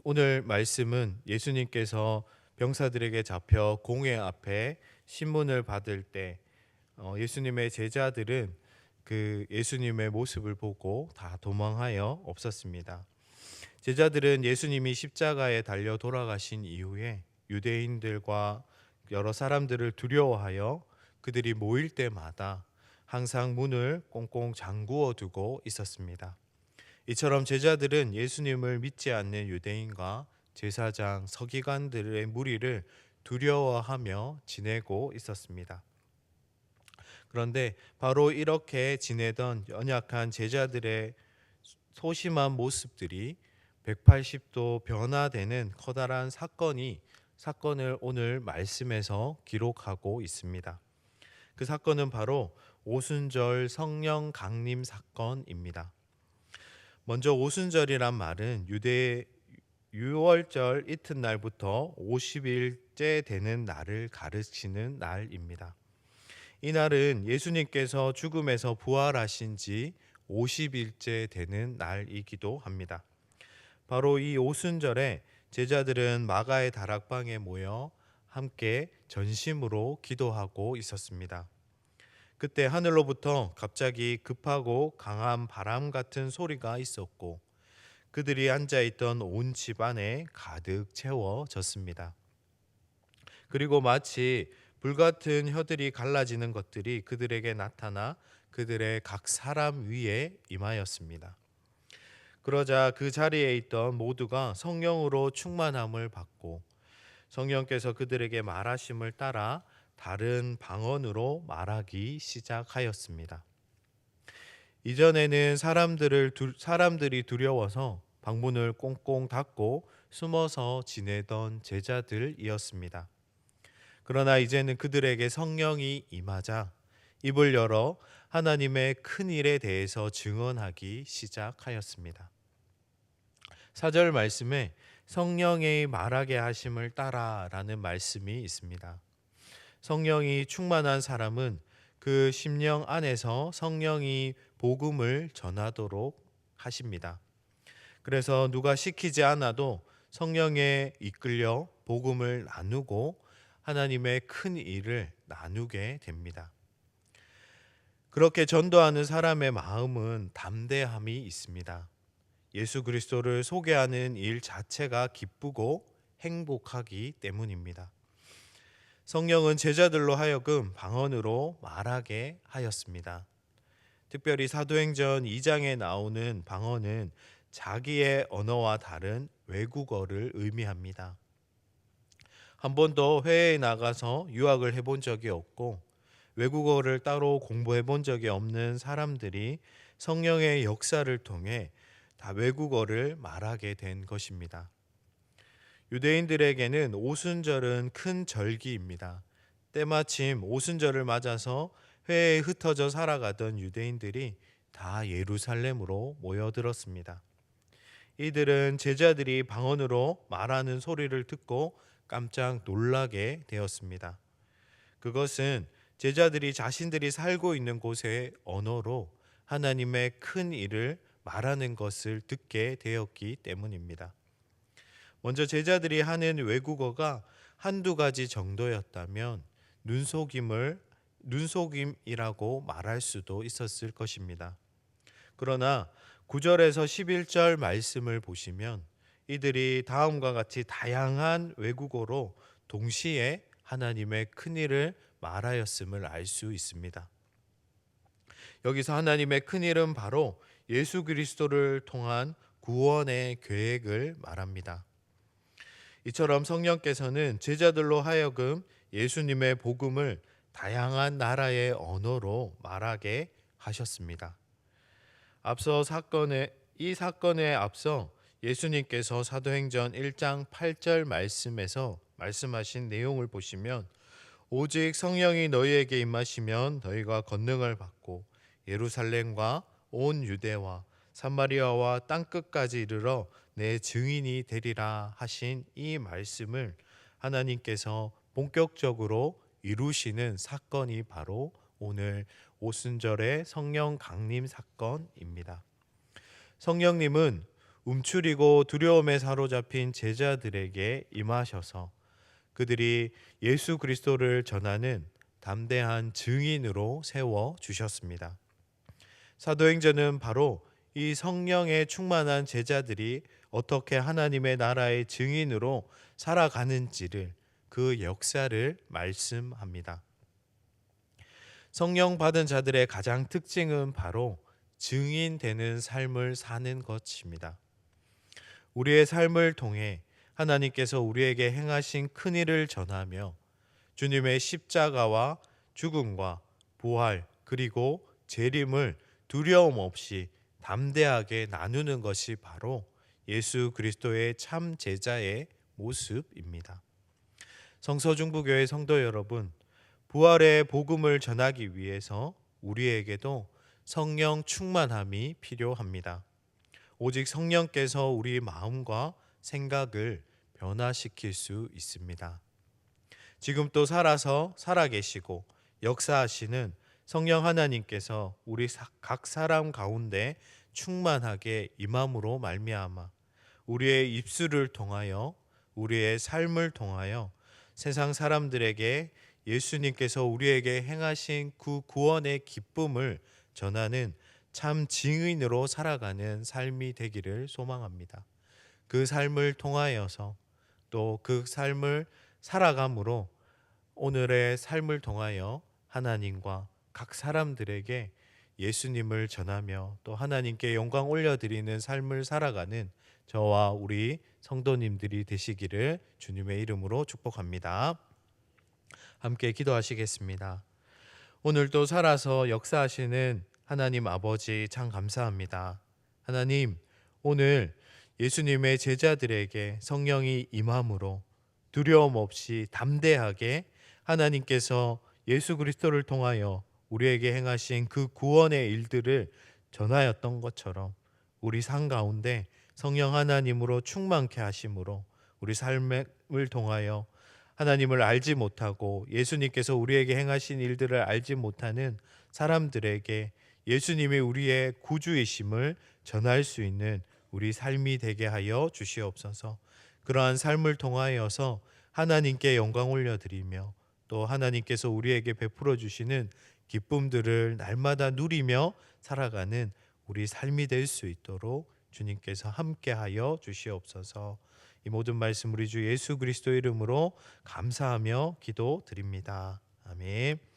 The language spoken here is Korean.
오늘 말씀은 예수님께서 병사들에게 잡혀 공회 앞에 신문을 받을 때 예수님의 제자들은 그 예수님의 모습을 보고 다 도망하여 없었습니다. 제자들은 예수님이 십자가에 달려 돌아가신 이후에 유대인들과 여러 사람들을 두려워하여 그들이 모일 때마다 항상 문을 꽁꽁 잠그어 두고 있었습니다. 이처럼 제자들은 예수님을 믿지 않는 유대인과 제사장, 서기관들의 무리를 두려워하며 지내고 있었습니다. 그런데 바로 이렇게 지내던 연약한 제자들의 소심한 모습들이 180도 변화되는 커다란 사건을 오늘 말씀에서 기록하고 있습니다. 그 사건은 바로 오순절 성령 강림 사건입니다. 먼저 오순절이란 말은 유월절 이튿날부터 50일째 되는 날을 가르치는 날입니다. 이 날은 예수님께서 죽음에서 부활하신 지 50일째 되는 날이기도 합니다. 바로 이 오순절에 제자들은 마가의 다락방에 모여 함께 전심으로 기도하고 있었습니다. 그때 하늘로부터 갑자기 급하고 강한 바람 같은 소리가 있었고 그들이 앉아있던 온 집안에 가득 채워졌습니다. 그리고 마치 불같은 혀들이 갈라지는 것들이 그들에게 나타나 그들의 각 사람 위에 임하였습니다. 그러자 그 자리에 있던 모두가 성령으로 충만함을 받고 성령께서 그들에게 말하심을 따라 다른 방언으로 말하기 시작하였습니다. 이전에는 사람들이 두려워서 방문을 꽁꽁 닫고 숨어서 지내던 제자들이었습니다. 그러나 이제는 그들에게 성령이 임하자 입을 열어 하나님의 큰 일에 대해서 증언하기 시작하였습니다. 4절 말씀에 성령의 말하게 하심을 따라라는 말씀이 있습니다. 성령이 충만한 사람은 그 심령 안에서 성령이 복음을 전하도록 하십니다. 그래서 누가 시키지 않아도 성령에 이끌려 복음을 나누고 하나님의 큰 일을 나누게 됩니다. 그렇게 전도하는 사람의 마음은 담대함이 있습니다. 예수 그리스도를 소개하는 일 자체가 기쁘고 행복하기 때문입니다. 성령은 제자들로 하여금 방언으로 말하게 하였습니다. 특별히 사도행전 2장에 나오는 방언은 자기의 언어와 다른 외국어를 의미합니다. 한 번도 해외에 나가서 유학을 해본 적이 없고 외국어를 따로 공부해 본 적이 없는 사람들이 성령의 역사를 통해 다 외국어를 말하게 된 것입니다. 유대인들에게는 오순절은 큰 절기입니다. 때마침 오순절을 맞아서 회에 흩어져 살아가던 유대인들이 다 예루살렘으로 모여들었습니다. 이들은 제자들이 방언으로 말하는 소리를 듣고 깜짝 놀라게 되었습니다. 그것은 제자들이 자신들이 살고 있는 곳의 언어로 하나님의 큰 일을 말하는 것을 듣게 되었기 때문입니다. 먼저 제자들이 하는 외국어가 한두 가지 정도였다면 눈속임이라고 말할 수도 있었을 것입니다. 그러나 9절에서 11절 말씀을 보시면 이들이 다음과 같이 다양한 외국어로 동시에 하나님의 큰일을 말하였음을 알 수 있습니다. 여기서 하나님의 큰일은 바로 예수 그리스도를 통한 구원의 계획을 말합니다. 이처럼 성령께서는 제자들로 하여금 예수님의 복음을 다양한 나라의 언어로 말하게 하셨습니다. 이 사건에 앞서 예수님께서 사도행전 1장 8절 말씀에서 말씀하신 내용을 보시면 오직 성령이 너희에게 임하시면 너희가 권능을 받고 예루살렘과 온 유대와 사마리아와 땅끝까지 이르러 내 증인이 되리라 하신 이 말씀을 하나님께서 본격적으로 이루시는 사건이 바로 오늘 오순절의 성령 강림 사건입니다. 성령님은 움츠리고 두려움에 사로잡힌 제자들에게 임하셔서 그들이 예수 그리스도를 전하는 담대한 증인으로 세워 주셨습니다. 사도행전은 바로 이 성령에 충만한 제자들이 어떻게 하나님의 나라의 증인으로 살아가는지를, 그 역사를 말씀합니다. 성령 받은 자들의 가장 특징은 바로 증인되는 삶을 사는 것입니다. 우리의 삶을 통해 하나님께서 우리에게 행하신 큰 일을 전하며 주님의 십자가와 죽음과 부활 그리고 재림을 두려움 없이 담대하게 나누는 것이 바로 예수 그리스도의 참 제자의 모습입니다. 성서중부교회 성도 여러분, 부활의 복음을 전하기 위해서 우리에게도 성령 충만함이 필요합니다. 오직 성령께서 우리 마음과 생각을 변화시킬 수 있습니다. 지금 또 살아계시고 역사하시는 성령 하나님께서 우리 각 사람 가운데 충만하게 임함으로 말미암아 우리의 입술을 통하여, 우리의 삶을 통하여 세상 사람들에게 예수님께서 우리에게 행하신 그 구원의 기쁨을 전하는 참 증인으로 살아가는 삶이 되기를 소망합니다. 그 삶을 통하여서, 또 그 삶을 살아감으로 오늘의 삶을 통하여 하나님과 각 사람들에게 예수님을 전하며 또 하나님께 영광 올려드리는 삶을 살아가는 저와 우리 성도님들이 되시기를 주님의 이름으로 축복합니다. 함께 기도하시겠습니다. 오늘도 살아서 역사하시는 하나님 아버지 참 감사합니다. 하나님, 오늘 예수님의 제자들에게 성령이 임함으로 두려움 없이 담대하게 하나님께서 예수 그리스도를 통하여 우리에게 행하신 그 구원의 일들을 전하였던 것처럼 우리 삶 가운데 성령 하나님으로 충만케 하심으로 우리 삶을 통하여 하나님을 알지 못하고 예수님께서 우리에게 행하신 일들을 알지 못하는 사람들에게 예수님이 우리의 구주이심을 전할 수 있는 우리 삶이 되게 하여 주시옵소서. 그러한 삶을 통하여서 하나님께 영광 올려드리며 또 하나님께서 우리에게 베풀어 주시는 기쁨들을 날마다 누리며 살아가는 우리 삶이 될 수 있도록 주님께서 함께하여 주시옵소서. 이 모든 말씀 우리 주 예수 그리스도 이름으로 감사하며 기도드립니다. 아멘.